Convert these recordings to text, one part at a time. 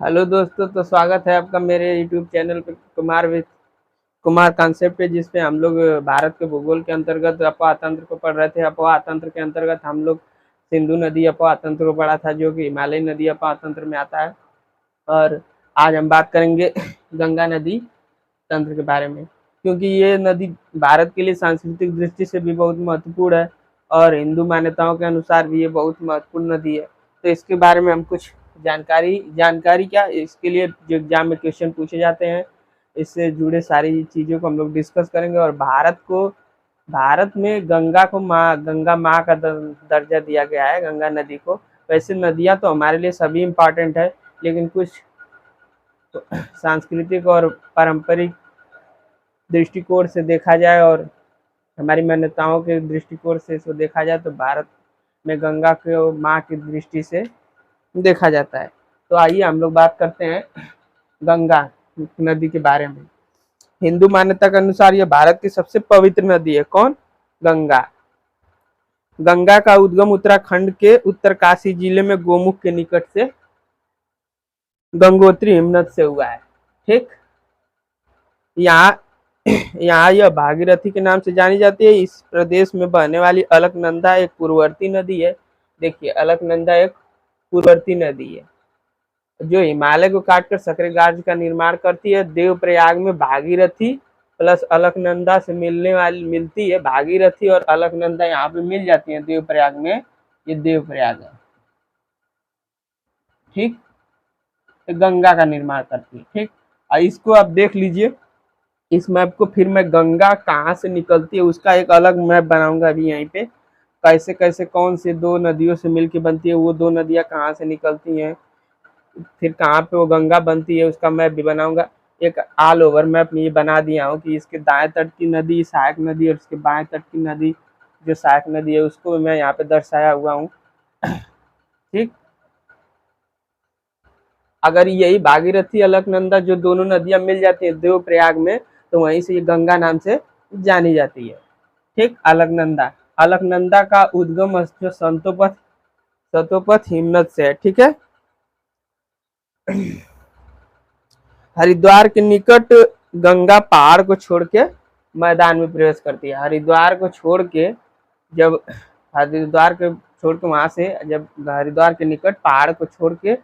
Hello दोस्तों, तो स्वागत है आपका मेरे यूट्यूब चैनल पे कुमार कॉन्सेप्ट पे, जिसपे हम लोग भारत के भूगोल के अंतर्गत अफवाह तंत्र को पढ़ रहे थे। अफवाह तंत्र के अंतर्गत हम लोग सिंधु नदी अफवाह तंत्र को पढ़ा था, जो कि हिमालय नदी अफवाह तंत्र में आता है। और आज हम बात करेंगे गंगा नदी तंत्र के बारे में, क्योंकि ये नदी भारत के लिए सांस्कृतिक दृष्टि से भी बहुत महत्वपूर्ण है और हिंदू मान्यताओं के अनुसार भी ये बहुत महत्वपूर्ण नदी है। तो इसके बारे में हम कुछ जानकारी क्या, इसके लिए जो एग्जाम में क्वेश्चन पूछे जाते हैं, इससे जुड़े सारी चीज़ों को हम लोग डिस्कस करेंगे। और भारत में गंगा माँ का दर्जा दिया गया है, गंगा नदी को। वैसे नदियाँ तो हमारे लिए सभी इम्पॉर्टेंट है, लेकिन कुछ तो सांस्कृतिक और पारंपरिक दृष्टिकोण से देखा जाए और हमारी मान्यताओं के दृष्टिकोण से इसको देखा जाए तो भारत में गंगा को माँ की दृष्टि से देखा जाता है। तो आइए हम लोग बात करते हैं गंगा नदी के बारे में। हिंदू मान्यता के अनुसार यह भारत की सबसे पवित्र नदी है। कौन? गंगा। गंगा का उद्गम उत्तराखंड के उत्तरकाशी जिले में गोमुख के निकट से गंगोत्री हिमनद से हुआ है। ठीक, यहाँ यह भागीरथी के नाम से जानी जाती है। इस प्रदेश में बहने वाली अलकनंदा एक पूर्ववर्ती नदी है। देखिए, अलकनंदा एक पूर्ववर्ती नदी है जो हिमालय को काटकर सक्रियगाज का निर्माण करती है। देवप्रयाग में भागीरथी प्लस अलकनंदा से मिलती है। भागीरथी और अलकनंदा यहाँ पे मिल जाती है देवप्रयाग में। ये देवप्रयाग है, ठीक, गंगा का निर्माण करती है। ठीक, और इसको आप देख लीजिए, इस मैप को फिर मैं गंगा कहाँ से निकलती है उसका एक अलग मैप बनाऊंगा अभी यहीं पे। कैसे कैसे कौन से दो नदियों से मिलके बनती है, वो दो नदियाँ कहाँ से निकलती हैं, फिर कहाँ पे वो गंगा बनती है, उसका मैप भी बनाऊंगा। एक ऑल ओवर मैप में ये बना दिया हूँ कि इसके दाएं तट की नदी सहायक नदी और इसके बाएं तट की नदी जो सहायक नदी है उसको मैं यहाँ पे दर्शाया हुआ हूँ। ठीक, अगर यही भागीरथी अलकनंदा जो दोनों नदियां मिल जाती हैं देवप्रयाग में, तो वहीं से ये गंगा नाम से जानी जाती है। ठीक, अलकनंदा का उद्गम जो सतोपथ हिमनद से है। ठीक है, हरिद्वार के निकट गंगा पहाड़ को छोड़ के मैदान में प्रवेश करती है। हरिद्वार को छोड़ के वहां से जब हरिद्वार के निकट पहाड़ को छोड़ के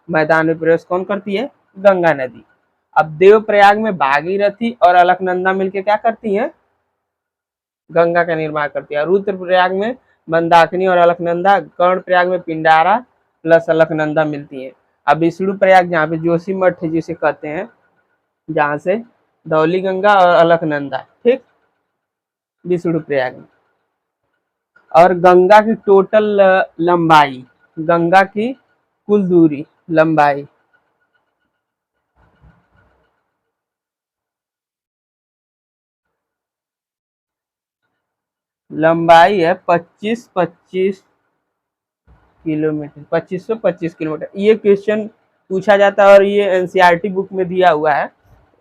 मैदान में प्रवेश कौन करती है? गंगा नदी। अब देवप्रयाग में भागीरथी और अलकनंदा मिलकर क्या करती हैं? गंगा का निर्माण करती है। रुद्रप्रयाग में मंदाकिनी और अलकनंदा, कर्णप्रयाग में पिंडारा प्लस अलकनंदा मिलती है। अब विष्णु प्रयाग जहाँ पे जोशीमठ है जिसे कहते हैं, जहाँ से धौली गंगा और अलकनंदा, ठीक, विष्णु प्रयाग में। और गंगा की टोटल लंबाई, गंगा की कुल दूरी लंबाई है 2525 किलोमीटर, 2525 किलोमीटर। ये क्वेश्चन पूछा जाता है और ये एनसीईआरटी बुक में दिया हुआ है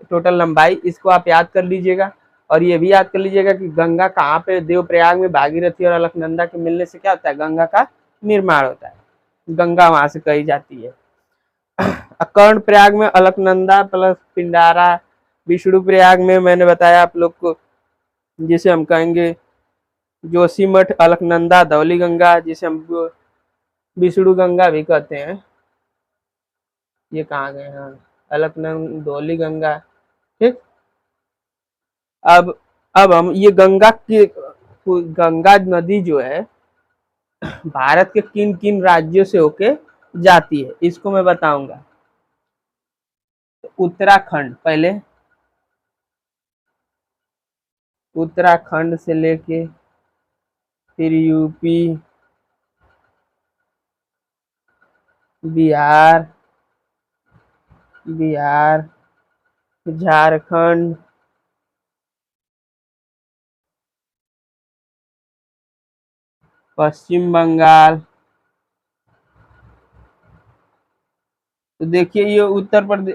टोटल लंबाई। इसको आप याद कर लीजिएगा और ये भी याद कर लीजिएगा कि गंगा कहाँ पे, देवप्रयाग में भागीरथी और अलकनंदा के मिलने से क्या होता है? गंगा का निर्माण होता है, गंगा वहां से कही जाती है। कर्ण प्रयाग में अलकनंदा प्लस पिंडारा, विष्णु प्रयाग में मैंने बताया आप लोग को जिसे हम कहेंगे जोशीमठ अलकनंदा धौली गंगा, जिसे हम विष्णु गंगा भी कहते हैं। ये कहाँ गए? हाँ, अलकनंदा धौली गंगा। ठीक, अब हम ये गंगा नदी जो है भारत के किन किन राज्यों से होके जाती है इसको मैं बताऊंगा। उत्तराखंड, पहले उत्तराखंड से लेके फिर यूपी, बिहार, झारखंड, पश्चिम बंगाल। तो देखिए, ये उत्तराखंड,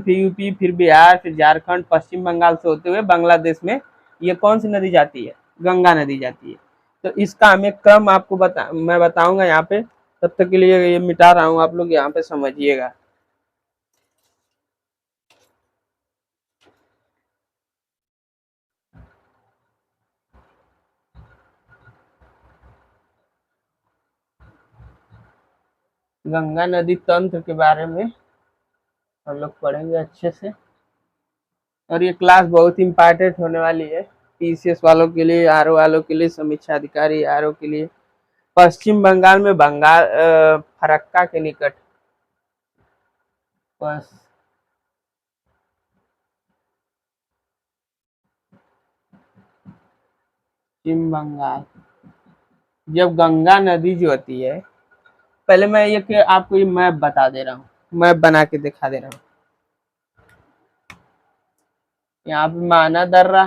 फिर यूपी, फिर बिहार, फिर झारखंड, पश्चिम बंगाल से होते हुए बांग्लादेश में ये कौन सी नदी जाती है? गंगा नदी जाती है। तो इसका हमें क्रम आपको मैं बताऊंगा यहाँ पे। तब तक के लिए ये मिटा रहा हूँ, आप लोग यहाँ पे समझिएगा। गंगा नदी तंत्र के बारे में हम लोग पढ़ेंगे अच्छे से, और ये क्लास बहुत इम्पोर्टेंट होने वाली है पीसीएस वालों के लिए, आरओ वालों के लिए, समीक्षा अधिकारी आरओ के लिए। पश्चिम बंगाल में फरक्का के निकट पश्चिम बंगाल, जब गंगा नदी जो होती है, पहले मैं ये आपको ये मैप बता दे रहा हूँ, मैप बना के दिखा दे रहा हूँ। यहाँ पे माना दर्रा,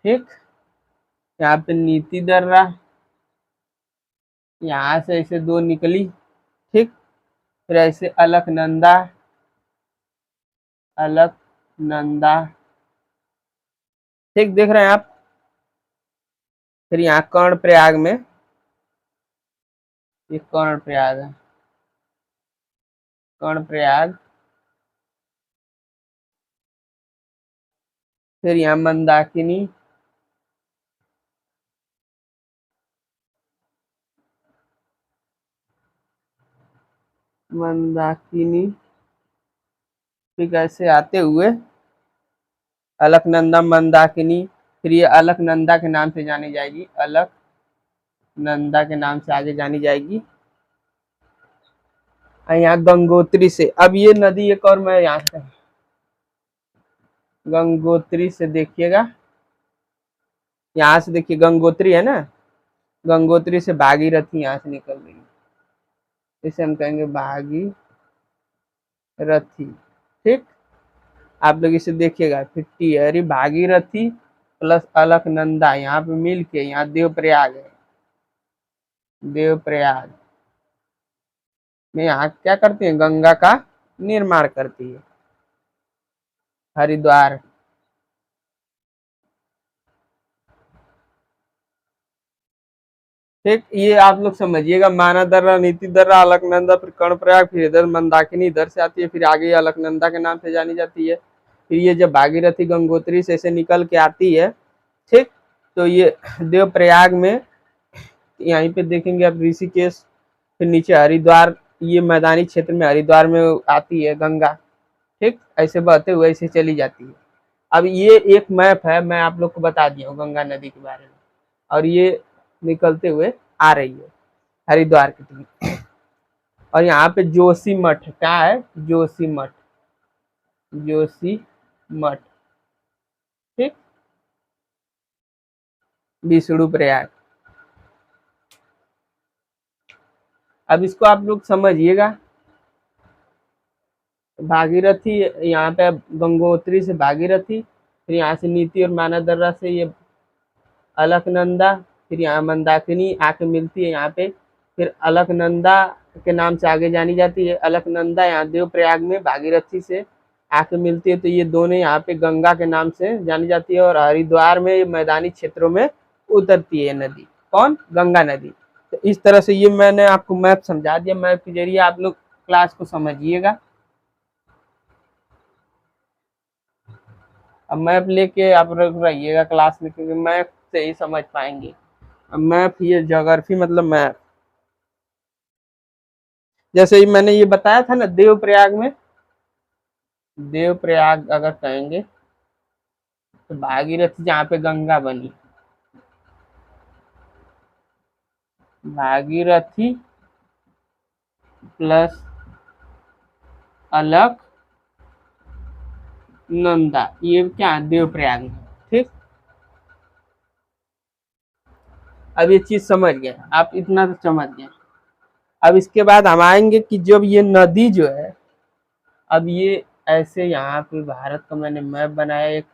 ठीक, यहाँ पे नीति दर्रा, यहाँ से ऐसे दो निकली, ठीक, फिर ऐसे अलकनंदा, अलकनंदा, ठीक, देख रहे हैं आप। फिर यहाँ कर्णप्रयाग में, ये कर्णप्रयाग है, कर्णप्रयाग, फिर यहाँ मंदाकिनी, मंदाकिनी, ठीक, ऐसे आते हुए अलकनंदा, मंदाकिनी, फिर ये अलकनंदा के नाम से जानी जाएगी, अलकनंदा के नाम से आगे जानी जाएगी। यहाँ गंगोत्री से, अब ये नदी एक और मैं यहाँ से गंगोत्री से देखिएगा, यहाँ से देखिए गंगोत्री है ना, गंगोत्री से भागीरथी यहाँ से निकल रही है, इसे हम कहेंगे भागीरथी, ठीक। आप लोग इसे देखिएगा, 50 है, अरे भागीरथी प्लस अलकनंदा यहाँ पे मिल के यहाँ देवप्रयाग है, देवप्रयाग में यहाँ क्या करती है, गंगा का निर्माण करती है। हरिद्वार, ठीक, ये आप लोग समझिएगा, माना दर्रा, नीति दर्रा, अलकनंदा, फिर कर्णप्रयाग, फिर इधर मंदाकिनी इधर से आती है, फिर आगे अलकनंदा के नाम से जानी जाती है। फिर ये जब भागीरथी गंगोत्री से ऐसे निकल के आती है, ठीक, तो ये देवप्रयाग में, यहीं पे देखेंगे आप ऋषिकेश, फिर नीचे हरिद्वार, ये मैदानी क्षेत्र में हरिद्वार में आती है गंगा, ठीक, ऐसे बहते हुए ऐसे चली जाती है। अब ये एक मैप है, मैं आप लोग को बता दिया हूँ गंगा नदी के बारे में, और ये निकलते हुए आ रही है हरिद्वार की तरफ। और यहाँ पे जोशी मठ, क्या है, जोशी मठ, जोशी मठ, ठीक, विष्णु प्रयाग। अब इसको आप लोग समझिएगा, भागीरथी, यहाँ पे गंगोत्री से भागीरथी, फिर यहाँ से नीति और माना दर्रा से ये अलकनंदा, फिर यहाँ मंदाकिनी आके मिलती है यहाँ पे, फिर अलकनंदा के नाम से आगे जानी जाती है, अलकनंदा यहाँ देवप्रयाग में भागीरथी से आके मिलती है, तो ये दोनों यहाँ पे गंगा के नाम से जानी जाती है, और हरिद्वार में मैदानी क्षेत्रों में उतरती है नदी, कौन, गंगा नदी। तो इस तरह से ये मैंने आपको मैप समझा दिया, मैप के जरिए आप लोग क्लास को समझिएगा। अब मैप लेके आप लोग रहिएगा क्लास में, क्योंकि मैप से ही समझ पाएंगे। अब मैप, ये ज्योग्राफी मतलब मैप, जैसे ही मैंने ये बताया था ना, देवप्रयाग में, देवप्रयाग अगर कहेंगे तो भागीरथी जहाँ पे गंगा बनी, भागीरथी प्लस अलकनंदा, ये क्या, देवप्रयाग में, ठीक। अब ये चीज समझ गए आप, इतना तो समझ गए। अब इसके बाद हम आएंगे कि जब ये नदी जो है, अब ये ऐसे, यहाँ पे भारत का मैंने मैप बनाया, एक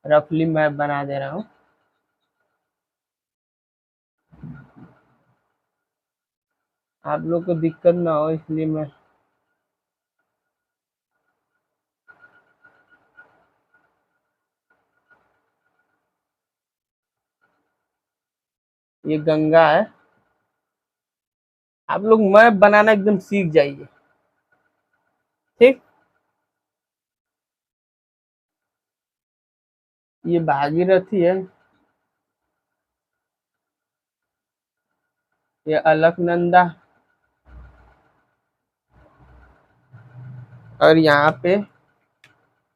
रफली मैप बना दे रहा हूँ, आप लोग को दिक्कत ना हो इसलिए मैं, ये गंगा है, आप लोग मैप बनाना एकदम सीख जाइए, ठीक। ये भागीरथी है, ये अलकनंदा, और यहाँ पे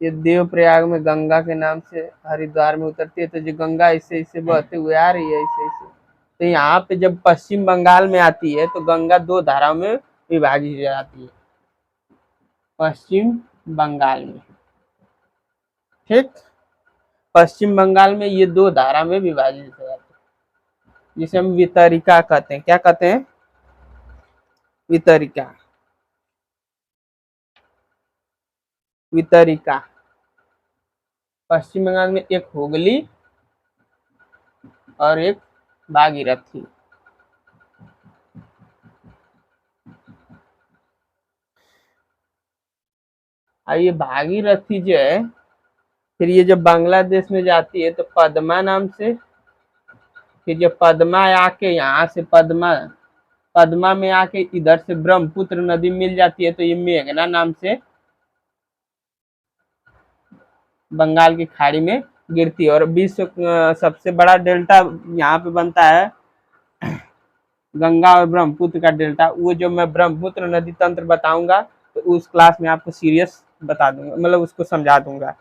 ये देवप्रयाग में गंगा के नाम से हरिद्वार में उतरती है। तो जो गंगा इससे इससे बहते हुए आ रही है, इससे इससे, तो यहाँ पे जब पश्चिम बंगाल में आती है तो गंगा दो धाराओं में विभाजित हो जाती है, पश्चिम बंगाल में, ठीक। पश्चिम बंगाल में ये दो धारा में विभाजित हो जाती है, जिसे हम वितरिका कहते हैं। क्या कहते हैं? वितरिका, वितरिका। पश्चिम बंगाल में एक हुगली और एक भागीरथी। और ये भागीरथी जो है, फिर ये जब बांग्लादेश में जाती है तो पद्मा नाम से, फिर जब पद्मा आके यहाँ से पद्मा में आके इधर से ब्रह्मपुत्र नदी मिल जाती है, तो ये मेघना नाम से बंगाल की खाड़ी में गिरती है। और विश्व सबसे बड़ा डेल्टा यहाँ पे बनता है, गंगा और ब्रह्मपुत्र का डेल्टा। वो जो मैं ब्रह्मपुत्र नदी तंत्र बताऊंगा तो उस क्लास में आपको सीरियस बता दूंगा, मतलब उसको समझा दूंगा।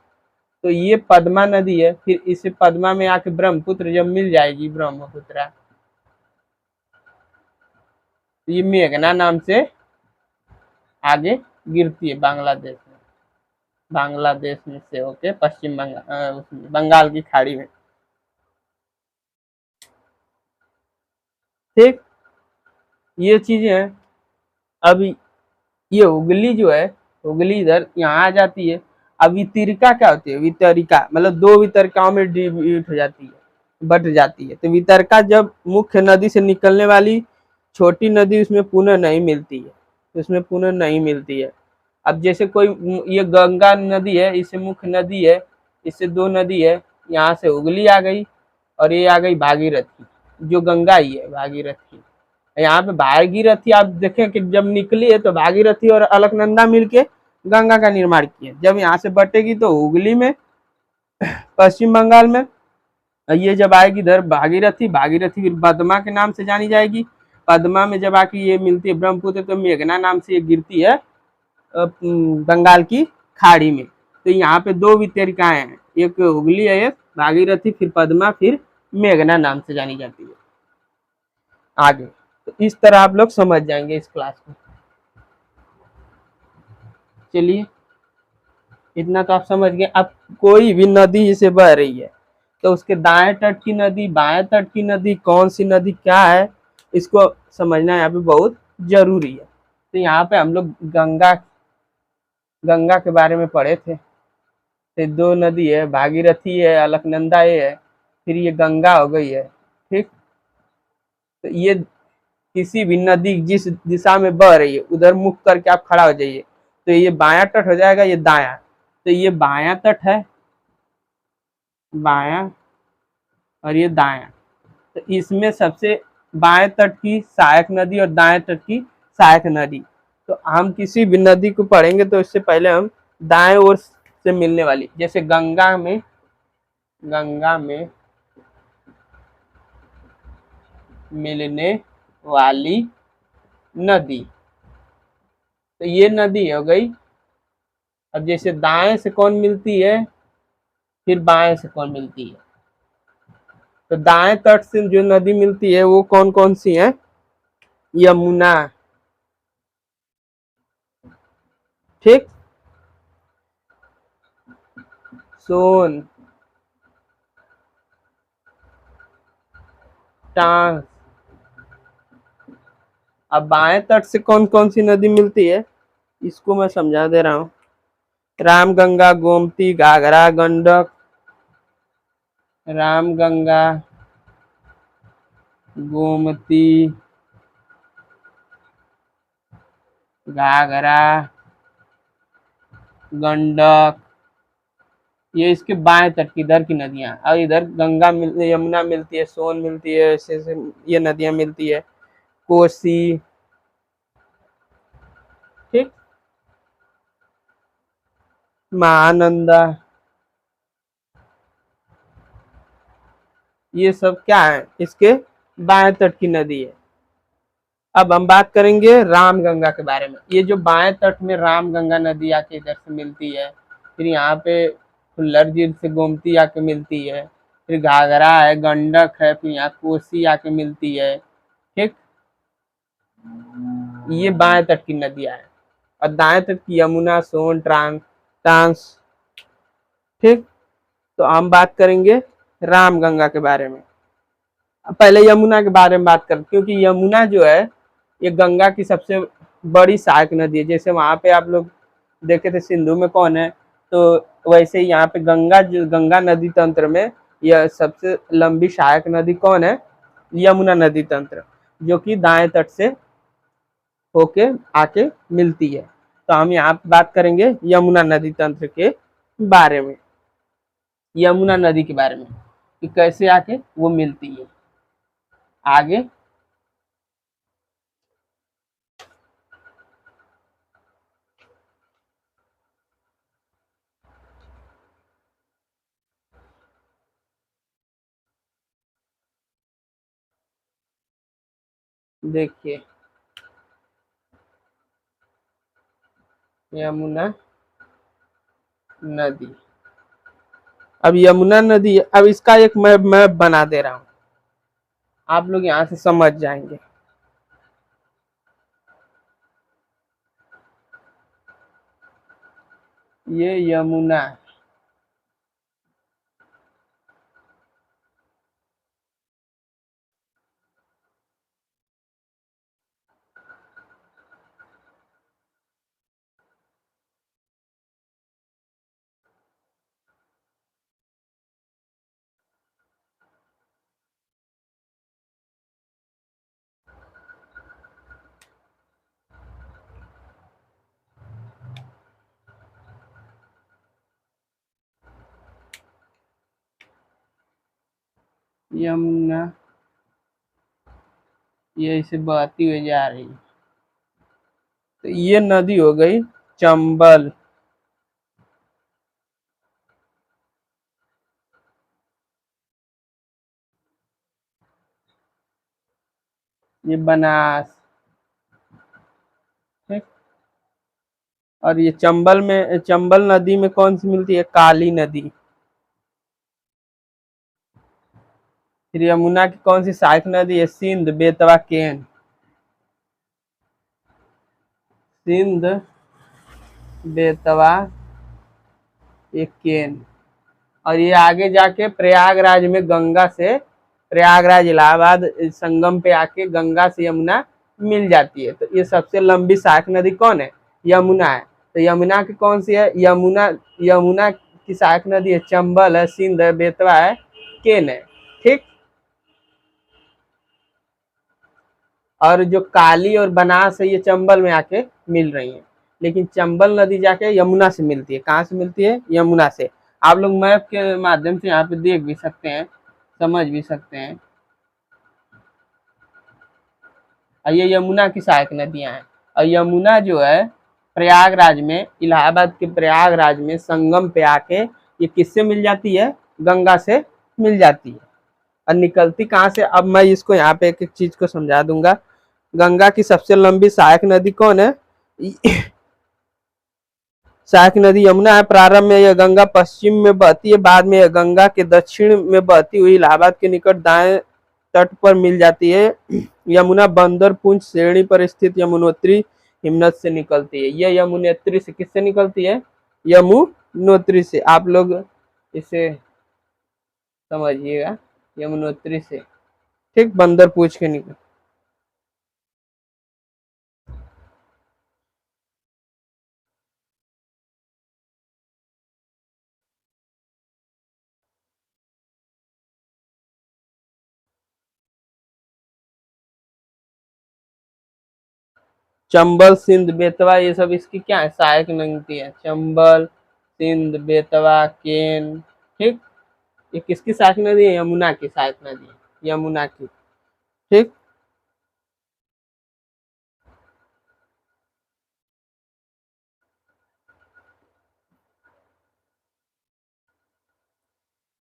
तो ये पद्मा नदी है, फिर इसे पद्मा में आके ब्रह्मपुत्र जब मिल जाएगी, ब्रह्मपुत्र, तो ये मेघना नाम से आगे गिरती है बांग्लादेश में, बांग्लादेश में से होके पश्चिम बंगाल की खाड़ी में, ठीक। ये चीजें हैं। अब ये हुगली जो है, हुगली इधर यहाँ आ जाती है। अब वितरिका क्या होती है? वितरिका मतलब दो वितरिकाओं में डिवाइड हो जाती है, बट जाती है। तो वितरिका जब मुख्य नदी से निकलने वाली छोटी नदी उसमें पुनः नहीं मिलती है, उसमें पुनः नहीं मिलती है। अब जैसे कोई, ये गंगा नदी है, इससे मुख्य नदी है, इससे दो नदी है, यहाँ से हुगली आ गई और ये आ गई भागीरथी, जो गंगा ही है भागीरथी। यहाँ पे भागीरथी आप देखें कि जब निकली है तो भागीरथी और अलकनंदा मिलके गंगा का निर्माण किए। जब यहाँ से बटेगी तो हुगली में, पश्चिम बंगाल में, ये जब आएगी इधर भागीरथी, भागीरथी फिर पद्मा के नाम से जानी जाएगी। पद्मा में जब आके ये मिलती है ब्रह्मपुत्र, तो मेघना नाम से ये गिरती है बंगाल की खाड़ी में। तो यहाँ पे दो वितरिकाएं हैं, एक हुगली है, एक भागीरथी, फिर पद्मा, फिर मेघना नाम से जानी जाती है आगे। तो इस तरह आप लोग समझ जाएंगे इस क्लास में। चलिए, इतना तो आप समझ गए। अब कोई भी नदी जिसे बह रही है तो उसके दाएं तट की नदी, बाएं तट की नदी, कौन सी नदी क्या है, इसको समझना यहाँ पे बहुत जरूरी है। तो यहाँ पे हम लोग गंगा के बारे में पढ़े थे। तो दो नदी है, भागीरथी है, अलकनंदा ये है, फिर ये गंगा हो गई है, ठीक। तो ये किसी भी नदी जिस दिशा में बह रही है उधर मुख करके आप खड़ा हो जाइए, तो ये बायां तट हो जाएगा, ये दायां। तो ये बायां तट है, बायां, और ये दायां। तो इसमें सबसे बाएं तट की सहायक नदी और दाएं तट की सहायक नदी। तो हम किसी भी नदी को पढ़ेंगे तो इससे पहले हम दाएं ओर से मिलने वाली, जैसे गंगा में मिलने वाली नदी, तो ये नदी हो गई। अब जैसे दाएं से कौन मिलती है, फिर बाएं से कौन मिलती है, तो दाएं तट से जो नदी मिलती है वो कौन कौन सी है? यमुना, ठीक, सोन, टांग। अब बाएं तट से कौन कौन सी नदी मिलती है, इसको मैं समझा दे रहा हूँ। रामगंगा, गोमती, घाघरा, गंडक, रामगंगा, गोमती, घाघरा, गंडक, ये इसके बाएं तट की इधर की नदियां। और इधर गंगा यमुना मिलती है, सोन मिलती है, ऐसे ये नदियां मिलती है, कोसी, ठीक, महानंदा, ये सब क्या है, इसके बाएं तट की नदी है। अब हम बात करेंगे रामगंगा के बारे में। ये जो बाएं तट में रामगंगा नदी आके इधर से मिलती है, फिर यहाँ पे फुल्लर झील से गोमती आके मिलती है, फिर घाघरा है, गंडक है, फिर यहाँ कोसी आके मिलती है। ठीक, ये बाएं तट की नदियां हैं। और दाएं तट की यमुना, सोन, ट्रांस। ठीक, तो हम बात करेंगे रामगंगा के बारे में। पहले यमुना के बारे में बात करते, क्योंकि यमुना जो है ये गंगा की सबसे बड़ी सहायक नदी है। जैसे वहां पे आप लोग देखे थे सिंधु में कौन है, तो वैसे ही यहाँ पे गंगा, जो गंगा नदी तंत्र में यह सबसे लंबी सहायक नदी कौन है, यमुना नदी तंत्र, जो कि दाएं तट से होके आके मिलती है। तो हम यहाँ पे बात करेंगे यमुना नदी तंत्र के बारे में, यमुना नदी के बारे में कि कैसे आके वो मिलती है। आगे देखिए, यमुना नदी, अब यमुना नदी, अब इसका एक मैप बना दे रहा हूं, आप लोग यहाँ से समझ जाएंगे। ये यमुना, यमुना ये इसे बहती हुई जा रही है। तो ये नदी हो गई चंबल, ये बनास। ठीक, और ये चंबल में, चंबल नदी में कौन सी मिलती है, काली नदी। फिर यमुना की कौन सी सहायक नदी है, सिंध, बेतवा, केन। सिंध, बेतवा, ये केन। और ये आगे जाके प्रयागराज में गंगा से, प्रयागराज इलाहाबाद संगम पे आके गंगा से यमुना मिल जाती है। तो ये सबसे लंबी सहायक नदी कौन है, यमुना है। तो यमुना की कौन सी है, यमुना, यमुना की सहायक नदी है चंबल है, सिंध है, बेतवा है, केन है। ठीक, और जो काली और बनास है ये चंबल में आके मिल रही है, लेकिन चंबल नदी जाके यमुना से मिलती है। कहाँ से मिलती है, यमुना से। आप लोग मैप के माध्यम से यहाँ पे देख भी सकते हैं, समझ भी सकते हैं। और ये यमुना की सहायक नदियां हैं। और यमुना जो है प्रयागराज में, इलाहाबाद के प्रयागराज में संगम पे आके ये किससे मिल जाती है, गंगा से मिल जाती है। और निकलती कहाँ से, अब मैं इसको यहाँ पे एक एक चीज को समझा दूंगा। गंगा की सबसे लंबी सहायक नदी कौन है, सहायक नदी यमुना है। प्रारंभ में यह गंगा पश्चिम में बहती है, बाद में यह गंगा के दक्षिण में बहती हुई इलाहाबाद के निकट दाएं तट पर मिल जाती है। यमुना बंदर पुंछ श्रेणी पर स्थित यमुनोत्री हिमनद से निकलती है। यह यमुनोत्री से किससे निकलती है, यमुनोत्री से। आप लोग इसे समझिएगा, यमुनोत्री से। ठीक, बंदर पूछ के निकल। चंबल, सिंध, बेतवा, ये सब इसकी क्या है, सहायक नदी है। चंबल, सिंध, बेतवा, केन। ठीक, ये किसकी सहायक नदी है, यमुना की सहायक नदी है, यमुना की। ठीक,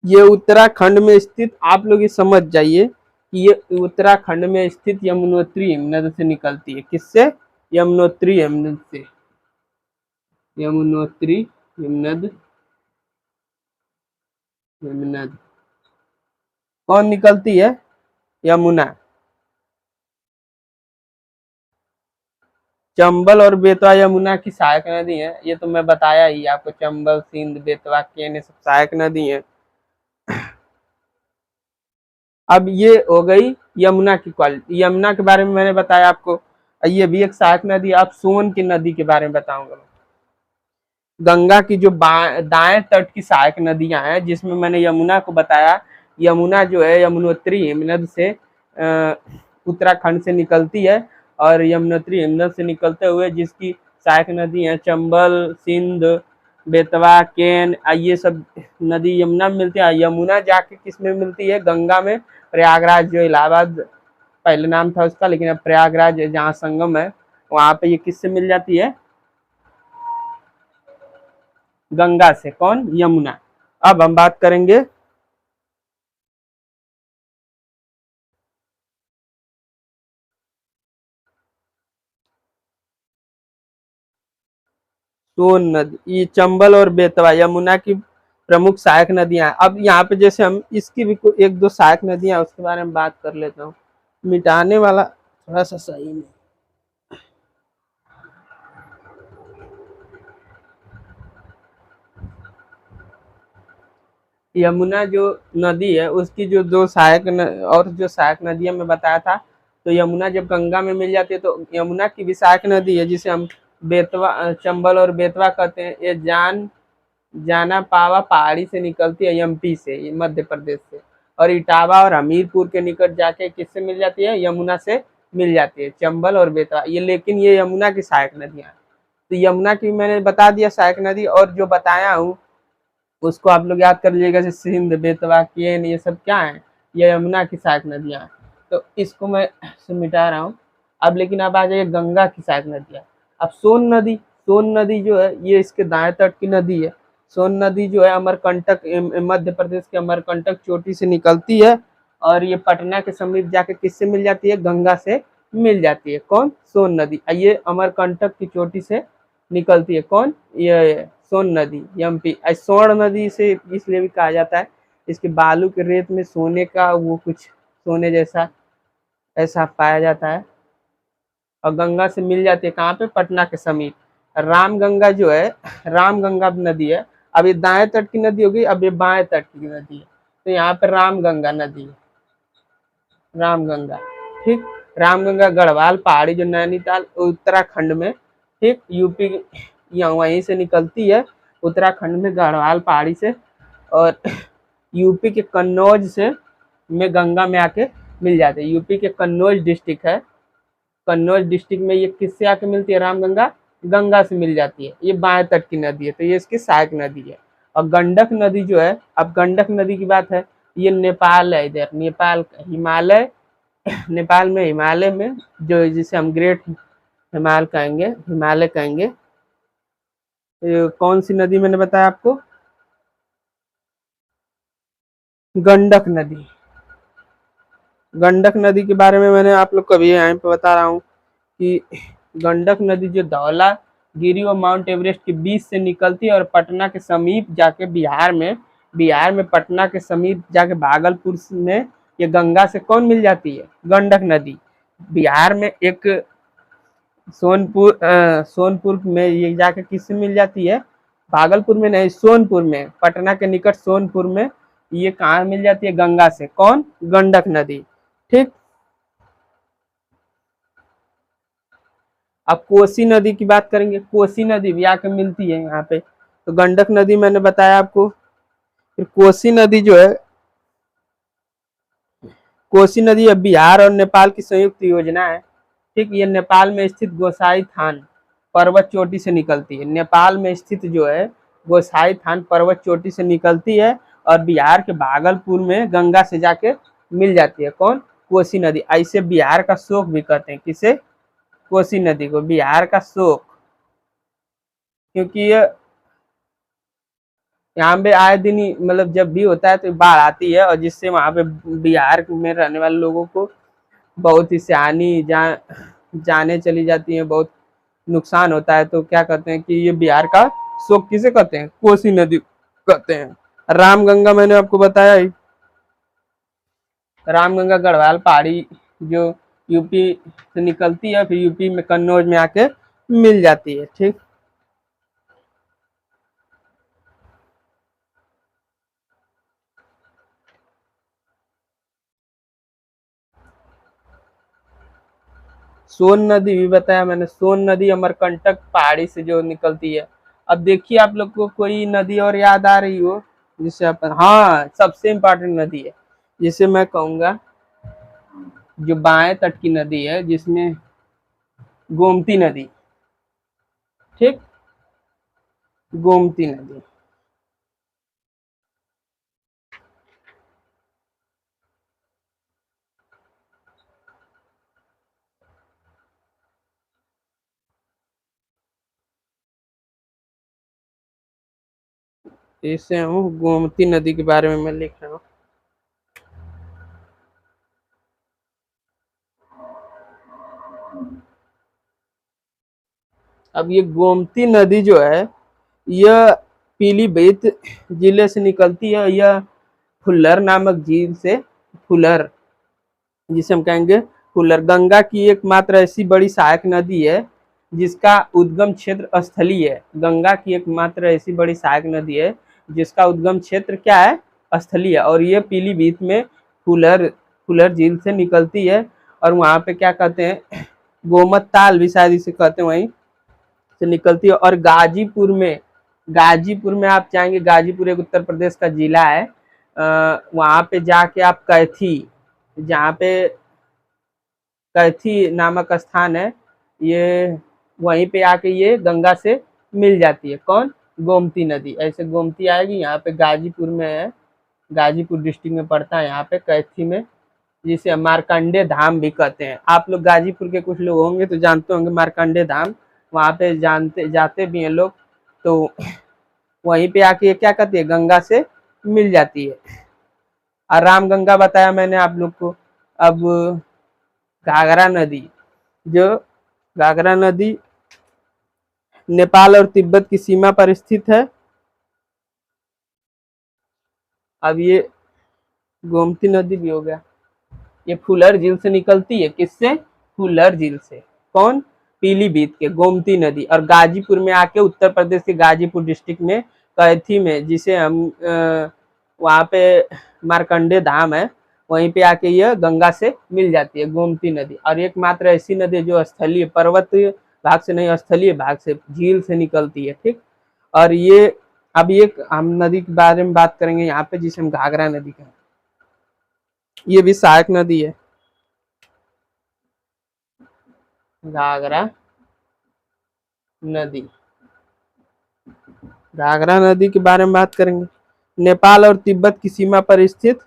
ये उत्तराखंड में स्थित, आप लोग ये समझ जाइए कि ये उत्तराखंड में स्थित यमुनोत्री हिमनद से निकलती है। किससे? यमुनोत्री हिमनद से। यमुनोत्री हिमनद, हिमनद कौन निकलती है? यमुना। चंबल और बेतवा यमुना की सहायक नदी है, ये तो मैं बताया ही आपको। चंबल, सिंध, बेतवा, केन, ये सब सहायक नदी है। अब ये हो गई यमुना की क्वालिटी। यमुना के बारे में मैंने बताया आपको, ये भी एक सहायक नदी। आप सोन की नदी के बारे में बताऊंगा। गंगा की जो दाएं तट की सहायक नदियां हैं, जिसमें मैंने यमुना को बताया। यमुना जो है यमुनोत्री हिमनद से उत्तराखंड से निकलती है, और यमुनोत्री हिमनद से निकलते हुए जिसकी सहायक नदी है चंबल, सिंध, बेतवा, केन, ये सब नदी यमुना में मिलती है। यमुना जाके किस में मिलती है? गंगा में। प्रयागराज, जो इलाहाबाद पहले नाम था उसका, लेकिन अब प्रयागराज जहाँ संगम है वहां पे ये किससे मिल जाती है? गंगा से। कौन? यमुना। अब हम बात करेंगे सोन नदी। ये चंबल और बेतवा यमुना की प्रमुख सहायक नदियां हैं। अब यहाँ पे जैसे हम इसकी भी एक दो सहायक नदियां उसके बारे में बात कर लेता हूँ। मिटाने वाला थोड़ा सा सही नहीं। यमुना जो नदी है उसकी जो दो सहायक और जो सहायक नदियां मैं बताया था, तो यमुना जब गंगा में मिल जाती है तो यमुना की भी सहायक नदी है, जिसे हम बेतवा, चंबल और बेतवा कहते हैं। ये जाना पावा पहाड़ी से निकलती है, एमपी से, मध्य प्रदेश से, और इटावा और हमीरपुर के निकट जाके किससे मिल जाती है? यमुना से मिल जाती है, चंबल और बेतवा ये। लेकिन ये यमुना की सहायक नदियां, तो यमुना की मैंने बता दिया सहायक नदी, और जो बताया हूँ उसको आप लोग याद कर लीजिएगा। जैसे सिंध, बेतवा, केन, ये सब क्या है? ये यमुना की सहायक नदियां हैं। तो इसको मैं मिटा रहा हूँ। अब लेकिन अब आ जाइए गंगा की सहायक नदियां। अब सोन नदी, सोन नदी जो है ये इसके दाएं तट की नदी है। सोन नदी जो है अमरकंटक, मध्य प्रदेश के अमरकंटक चोटी से निकलती है, और ये पटना के समीप जाके किससे मिल जाती है? गंगा से मिल जाती है। कौन? सोन नदी। ये अमरकंटक की चोटी से निकलती है। कौन? ये सोन नदी, एमपी। स्वर्ण नदी से इसलिए भी कहा जाता है, इसके बालू के रेत में सोने का वो कुछ सोने जैसा ऐसा पाया जाता है, और गंगा से मिल जाती है। कहाँ पे? पटना के समीप। रामगंगा जो है, रामगंगा नदी है। अब ये दाएं तट की नदी होगी, अब ये बाएं तट की नदी है। तो यहाँ पे रामगंगा नदी है, रामगंगा। ठीक। रामगंगा गढ़वाल पहाड़ी, जो नैनीताल उत्तराखंड में, ठीक, यूपी या वहीं से निकलती है, उत्तराखंड में गढ़वाल पहाड़ी से, और यूपी के कन्नौज से में गंगा में आके मिल जाते हैं। यूपी के कन्नौज डिस्ट्रिक्ट है, कन्नौज डिस्ट्रिक्ट में ये किससे आके मिलती है? रामगंगा गंगा से मिल जाती है। ये बाएं तट की नदी है, तो ये इसकी सहायक नदी है। और गंडक नदी जो है, अब गंडक नदी की बात है, ये नेपाल है, इधर नेपाल हिमालय, नेपाल में हिमालय में, जो जिसे हम ग्रेट हिमालय कहेंगे, हिमालय कहेंगे। कौन सी नदी मैंने बताया आपको? गंडक नदी। गंडक नदी के बारे में मैंने आप लोग को भी यहाँ पे बता रहा हूँ कि गंडक नदी जो धौलागिरी और माउंट एवरेस्ट के बीच से निकलती है, और पटना के समीप जाके बिहार में पटना के समीप जाके भागलपुर में ये गंगा से कौन मिल जाती है? गंडक नदी। बिहार में एक सोनपुर में ये जाके किससे मिल जाती है? भागलपुर में नहीं, सोनपुर में, पटना के निकट सोनपुर में ये कहाँ मिल जाती है? गंगा से। कौन? गंडक नदी। ठीक। अब कोसी नदी की बात करेंगे। कोसी नदी भी आके मिलती है यहाँ पे। तो गंडक नदी मैंने बताया आपको। फिर कोसी नदी जो है, कोसी नदी अब बिहार और नेपाल की संयुक्त योजना है। ठीक। ये नेपाल में स्थित गोसाई थान पर्वत चोटी से निकलती है। नेपाल में स्थित जो है गोसाई थान पर्वत चोटी से निकलती है, और बिहार के भागलपुर में गंगा से जाके मिल जाती है। कौन? कोसी नदी। ऐसे बिहार का शोक भी कहते हैं। किसे? कोसी नदी को बिहार का शोक, क्योंकि ये यहाँ पे आए दिन ही मतलब जब भी होता है तो बाढ़ आती है, और जिससे वहाँ पे बिहार में रहने वाले लोगों को बहुत ही हानि जाने चली जाती है, बहुत नुकसान होता है। तो क्या कहते हैं कि ये बिहार का शोक किसे कहते हैं? कोसी नदी कहते हैं। रामगंगा मैंने आपको बताया ही, रामगंगा गढ़वाल पहाड़ी जो यूपी से निकलती है, फिर यूपी में कन्नौज में आके मिल जाती है। ठीक, सोन नदी भी बताया मैंने, सोन नदी अमरकंटक पहाड़ी से जो निकलती है। अब देखिए आप लोग को कोई नदी और याद आ रही हो जिससे अपन, हाँ सबसे इम्पोर्टेंट नदी है जिसे मैं कहूंगा जो बाएं तट की नदी है, जिसमें गोमती नदी। ठीक, गोमती नदी। इससे हूँ गोमती नदी के बारे में मैं लिख रहा हूँ। अब ये गोमती नदी जो है, यह पीलीभीत जिले से निकलती है। यह फुल्लर नामक झील से, फुल्लर जिसे हम कहेंगे फुल्लर, गंगा की एकमात्र ऐसी बड़ी सहायक नदी है जिसका उद्गम क्षेत्र स्थलीय है। गंगा की एकमात्र ऐसी बड़ी सहायक नदी है जिसका उद्गम क्षेत्र क्या है? स्थलीय है। और ये पीलीभीत में फुल्लर फुल्लर झील से निकलती है। और वहाँ पे क्या कहते हैं, गोमत ताल भी शायद इसे कहते हैं, वहीं से निकलती है। और गाजीपुर में आप चाहेंगे, गाजीपुर एक उत्तर प्रदेश का जिला है, वहाँ पे जाके आप कैथी, जहाँ पे कैथी नामक स्थान है, ये वहीं पे आके ये गंगा से मिल जाती है। कौन? गोमती नदी। ऐसे गोमती आएगी, यहाँ पे गाजीपुर में है, गाजीपुर डिस्ट्रिक्ट में पड़ता है, यहाँ पे कैथी में, जिसे मार्कंडे धाम भी कहते हैं। आप लोग गाजीपुर के कुछ लोग होंगे तो जानते होंगे मार्कंडे धाम, वहाँ पे जानते जाते भी हैं लोग। तो वहीं पे आके क्या कहती है, गंगा से मिल जाती है। और रामगंगा बताया मैंने आप लोग को। अब घाघरा नदी, जो घाघरा नदी नेपाल और तिब्बत की सीमा पर स्थित है। अब ये गोमती नदी भी हो गया, ये फुलर झील से निकलती है। किससे? फुलर झील से। कौन? पीलीभीत के गोमती नदी। और गाजीपुर में आके, उत्तर प्रदेश के गाजीपुर डिस्ट्रिक्ट में कैथी में, जिसे हम वहाँ पे मार्कंडे धाम है, वहीं पे आके यह गंगा से मिल जाती है, गोमती नदी। और एकमात्र ऐसी नदी जो स्थलीय, पर्वत भाग से नहीं, स्थलीय भाग से, झील से निकलती है। ठीक, और ये अब एक हम नदी के बारे में बात करेंगे यहाँ पे, जिसे हम घाघरा नदी कहते हैं। ये भी सहायक नदी है, घाघरा नदी। घाघरा नदी के बारे में बात करेंगे। नेपाल और तिब्बत की सीमा पर स्थित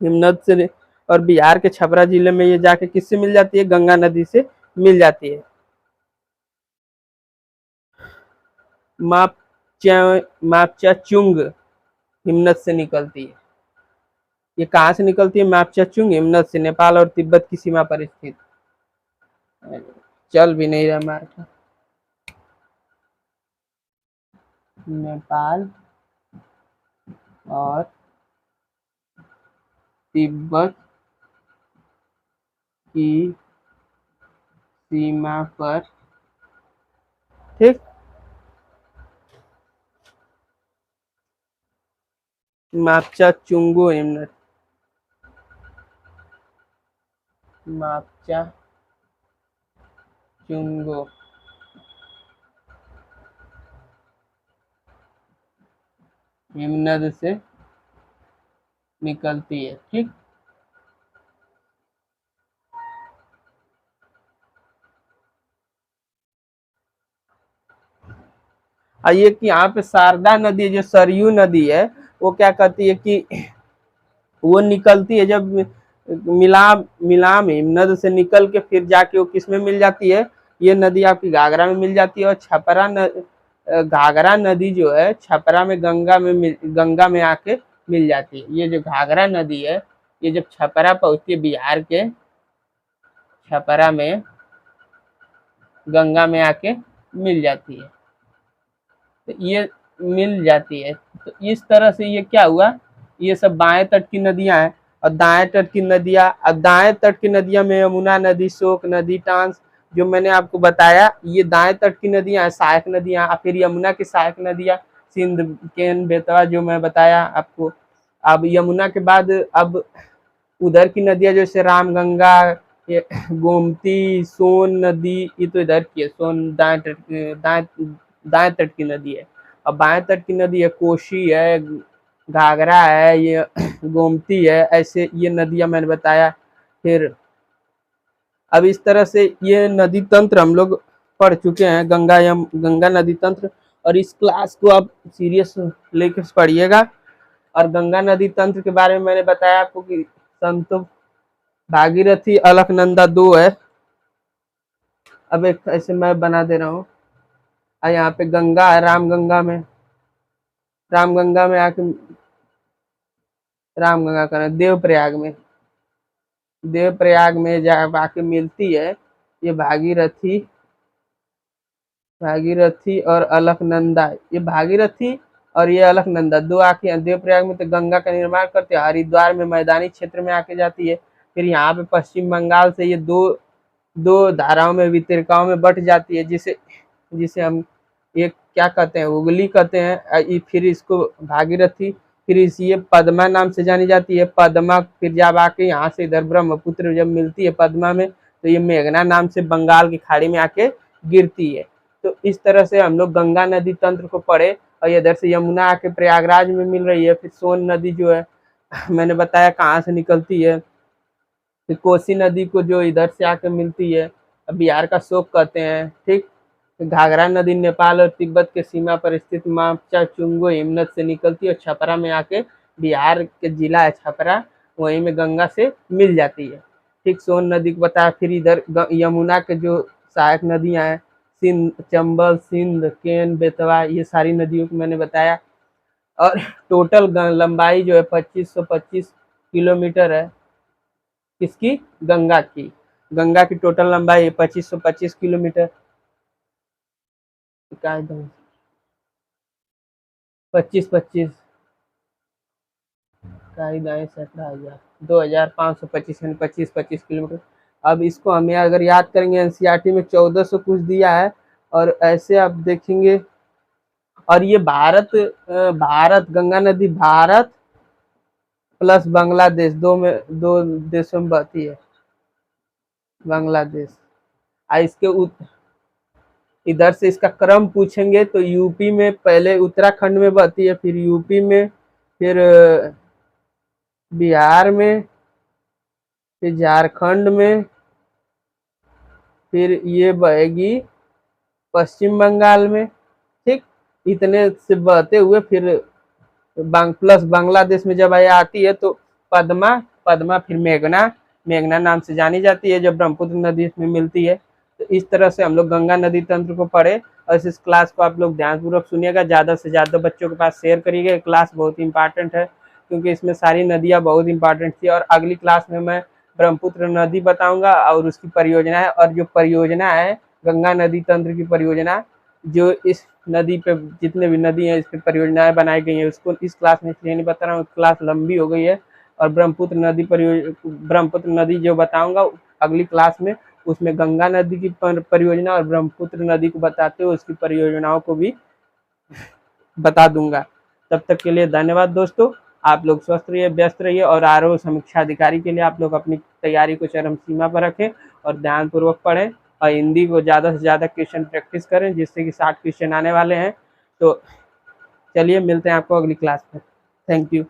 हिमनद से, और बिहार के छपरा जिले में ये जाके किससे मिल जाती है? गंगा नदी से मिल जाती है। मापचाचुंग हिमनद से निकलती है। ये कहाँ से निकलती है? मापचाचुंग हिमनद से, नेपाल और तिब्बत की सीमा पर स्थित। चल भी नहीं रहा हमारा। नेपाल और तिब्बत की सीमा पर। ठीक, मापचाचुंगो हिमनद, मापचाचुंगो हिमनद से निकलती है। ठीक, और ये कि यहाँ पे शारदा नदी, जो सरयू नदी है, वो क्या कहती है कि वो निकलती है जब मिलाम मिलाम हिमनद से निकल के फिर जाके वो किस में मिल जाती है? ये नदी आपकी घाघरा में मिल जाती है। और घाघरा नदी जो है छपरा में गंगा में आके मिल जाती है। ये जो घाघरा नदी है ये जब छपरा पहुंचती है, बिहार के छपरा में गंगा में आके मिल जाती है। तो ये मिल जाती है, तो इस तरह से ये क्या हुआ, ये सब बाएं तट की नदियां हैं। और दाएं तट की नदियां, अब दाएं तट की नदियां में यमुना नदी, शोक नदी, टांस, जो मैंने आपको बताया ये दाएं तट की नदियां हैं, सहायक नदियां। फिर यमुना की सहायक नदियां सिंध, केन, बेतवा, जो मैं बताया आपको। अब यमुना के बाद अब उधर की नदियां जैसे रामगंगा, ये गोमती, सोन नदी, ये तो इधर की है। सोन दाएं तट की नदी है। और बाएं तट की नदी है कोशी है, घाघरा है, ये गोमती है, ऐसे ये नदियां मैंने बताया। फिर अब इस तरह से ये नदी तंत्र हम लोग पढ़ चुके हैं, गंगा नदी तंत्र। और इस क्लास को आप सीरियस लेकर पढ़िएगा। और गंगा नदी तंत्र के बारे में मैंने बताया आपको कि संत भागीरथी, अलकनंदा 2 है। अब एक ऐसे मैं बना दे रहा हूँ। यहाँ पे गंगा है, रामगंगा में आके रामगंगा का देवप्रयाग में जब आके मिलती है ये भागीरथी और अलकनंदा। ये भागीरथी और ये अलकनंदा दो आके देवप्रयाग में तो गंगा का निर्माण करते हैं। हरिद्वार में मैदानी क्षेत्र में आके जाती है। फिर यहाँ पे पश्चिम बंगाल से ये दो धाराओं में, वितरकाओं में बट जाती है, जिसे हम एक क्या कहते हैं, उगली कहते हैं। फिर इसको भागीरथी, फिर ये पद्मा नाम से जानी जाती है। पद्मा फिर जब आके यहाँ से इधर ब्रह्मपुत्र जब मिलती है पद्मा में, तो ये मेघना नाम से बंगाल की खाड़ी में आके गिरती है। तो इस तरह से हम लोग गंगा नदी तंत्र को पढ़े। और इधर से यमुना आके प्रयागराज में मिल रही है। फिर सोन नदी जो है मैंने बताया कहाँ से निकलती है। फिर कोसी नदी को जो इधर से आके मिलती है, बिहार का शोक कहते हैं। ठीक, घाघरा नदी नेपाल और तिब्बत के सीमा पर स्थित मापचा चुंगो हिमनद से निकलती है और छपरा में आके, बिहार के जिला है छपरा, वहीं में गंगा से मिल जाती है। ठीक, सोन नदी को बताया। फिर इधर यमुना के जो सहायक नदियां हैं, चंबल, सिंध, केन, बेतवा, ये सारी नदियों को मैंने बताया। और टोटल लंबाई जो है 2525 किलोमीटर है। किसकी? गंगा की टोटल लंबाई 2525 किलोमीटर। 25 25 यानी 25 किलोमीटर। अब इसको हमें अगर याद करेंगे, एनसीईआरटी में 1400 कुछ दिया है। और ऐसे आप देखेंगे, और ये भारत गंगा नदी भारत प्लस बांग्लादेश दो देशों में बहती है। बांग्लादेश इसके इधर से इसका क्रम पूछेंगे तो यूपी में पहले उत्तराखंड में बहती है, फिर यूपी में, फिर बिहार में, फिर झारखंड में, फिर ये बहेगी पश्चिम बंगाल में। ठीक, इतने से बहते हुए फिर प्लस बांग्लादेश में जब आती है तो पद्मा फिर मेघना नाम से जानी जाती है, जब ब्रह्मपुत्र नदी में मिलती है। तो इस तरह से हम लोग गंगा नदी तंत्र को पढ़े। और इस क्लास को आप लोग ध्यानपूर्वक सुनिएगा, ज़्यादा से ज़्यादा बच्चों के पास शेयर करिएगा। क्लास बहुत इंपॉर्टेंट है क्योंकि इसमें सारी नदियाँ बहुत इंपॉर्टेंट थी। और अगली क्लास में मैं ब्रह्मपुत्र नदी बताऊंगा और उसकी परियोजना है। और जो परियोजना है गंगा नदी तंत्र की परियोजना, जो इस नदी पे जितने भी नदी हैं इस पे परियोजनाएं बनाई गई हैं, उसको इस क्लास में इसलिए नहीं बता रहा हूँ, क्लास लंबी हो गई है। और ब्रह्मपुत्र नदी जो बताऊंगा अगली क्लास में, उसमें गंगा नदी की परियोजना और ब्रह्मपुत्र नदी को बताते हुए उसकी परियोजनाओं को भी बता दूंगा। तब तक के लिए धन्यवाद दोस्तों। आप लोग स्वस्थ रहिए, व्यस्त रहिए। और आरओ समीक्षा अधिकारी के लिए आप लोग अपनी तैयारी को चरम सीमा पर रखें और ध्यानपूर्वक पढ़ें। और हिंदी को ज़्यादा से ज़्यादा क्वेश्चन प्रैक्टिस करें, जिससे कि 60 क्वेश्चन आने वाले हैं। तो चलिए मिलते हैं आपको अगली क्लास में। Thank you.